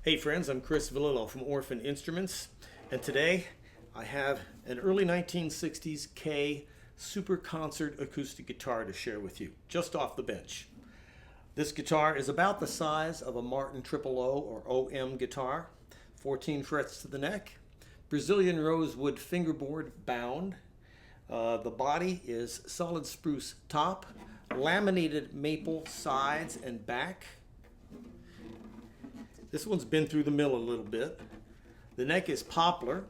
Hey friends, I'm Chris Vallillo from Orphan Instruments, and today I have an early 1960s K Super Concert acoustic guitar to share with you, just off the bench. This guitar is about the size of a Martin Triple O or OM guitar, 14 frets to the neck, Brazilian rosewood fingerboard bound. The body is solid spruce top, laminated maple sides and back. This one's been through the mill a little bit. The neck is poplar.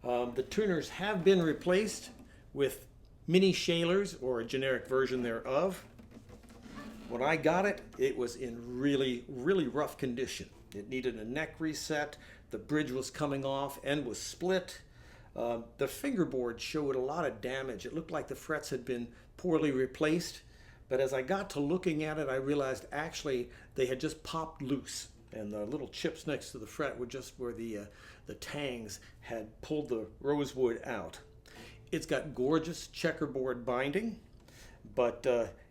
The tuners have been replaced with mini Shalers or a generic version thereof. When I got it, it was in really rough condition. It needed a neck reset. The bridge was coming off and was split. The fingerboard showed a lot of damage. It looked like the frets had been poorly replaced. But as I got to looking at it, I realized actually they had just popped loose, and the little chips next to the fret were just where the tangs had pulled the rosewood out. It's got gorgeous checkerboard binding, but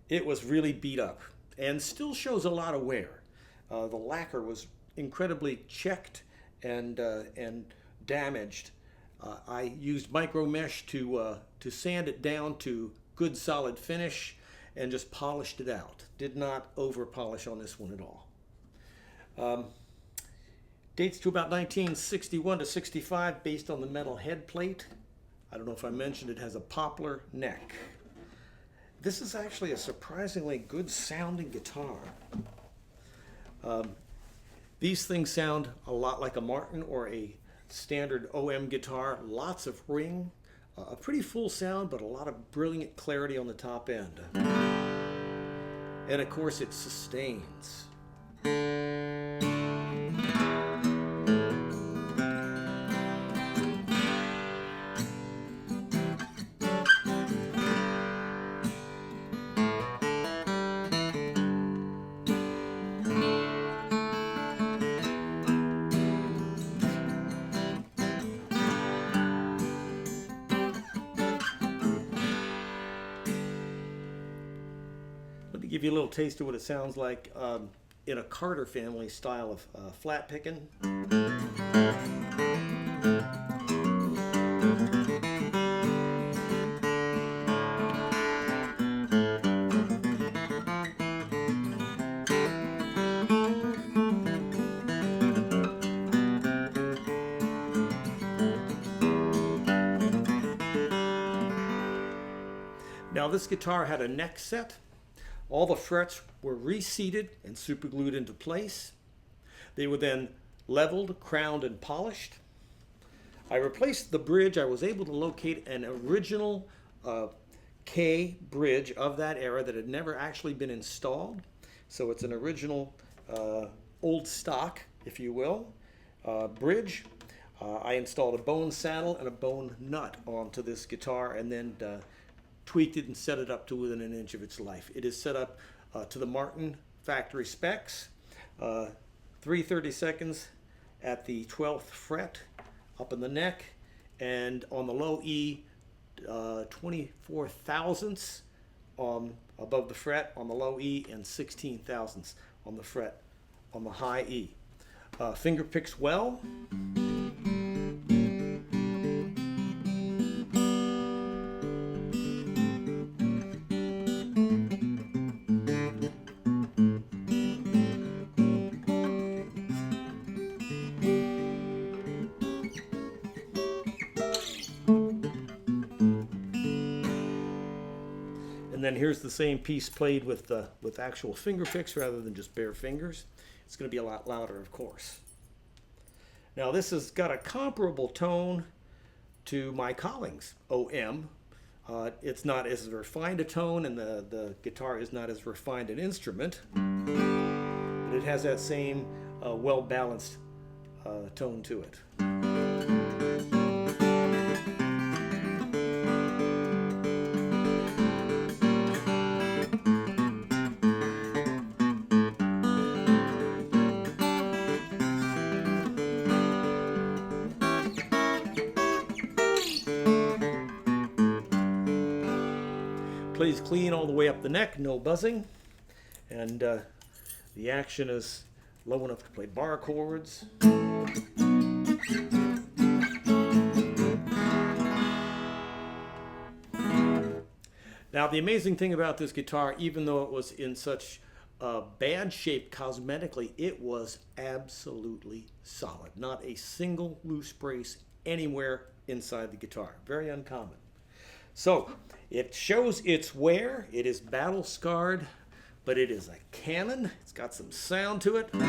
it was really beat up and still shows a lot of wear. The lacquer was incredibly checked and damaged. I used micro mesh to sand it down to good solid finish, and just polished it out. Did not over polish on this one at all. Dates to about 1961 to 65 based on the metal head plate. I don't know if I mentioned it has a poplar neck. This is actually a surprisingly good sounding guitar. These things sound a lot like a Martin or a standard OM guitar. Lots of ring. A pretty full sound, but a lot of brilliant clarity on the top end. And of course it sustains. Let me give you a little taste of what it sounds like in a Carter family style of flat picking. Now this guitar had a neck set. All the frets were reseated and superglued into place. They were then leveled, crowned, and polished. I replaced the bridge. I was able to locate an original K bridge of that era that had never actually been installed. So it's an original old stock, if you will, bridge. I installed a bone saddle and a bone nut onto this guitar, and then tweaked it and set it up to within an inch of its life. It is set up to the Martin factory specs, 3/32 at the 12th fret up in the neck, and on the low E, 24 thousandths above the fret on the low E, and 16 thousandths on the fret on the high E. Finger picks well. And then here's the same piece played with actual finger picks rather than just bare fingers. It's going to be a lot louder, of course. Now this has got a comparable tone to my Collings OM. It's not as refined a tone, and the guitar is not as refined an instrument, but it has that same well-balanced tone to it. Plays clean all the way up the neck, no buzzing, and the action is low enough to play bar chords. Now, the amazing thing about this guitar, even though it was in such bad shape cosmetically, it was absolutely solid. Not a single loose brace anywhere inside the guitar. Very uncommon. So, it shows its wear. It is battle scarred, but it is a cannon. It's got some sound to it. And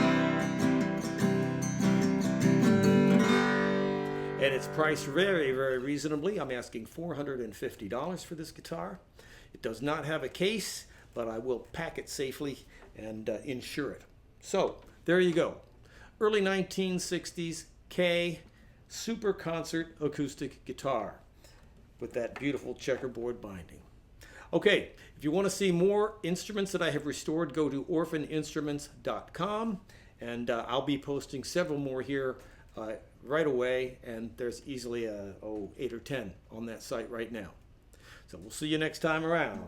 it's priced very, very reasonably. I'm asking $450 for this guitar. It does not have a case, but I will pack it safely and insure it. So, there you go. Early 1960s K Super Concert acoustic guitar with that beautiful checkerboard binding. Okay, if you want to see more instruments that I have restored, go to orphaninstruments.com, and I'll be posting several more here right away, and there's easily 8 or 10 on that site right now. So we'll see you next time around.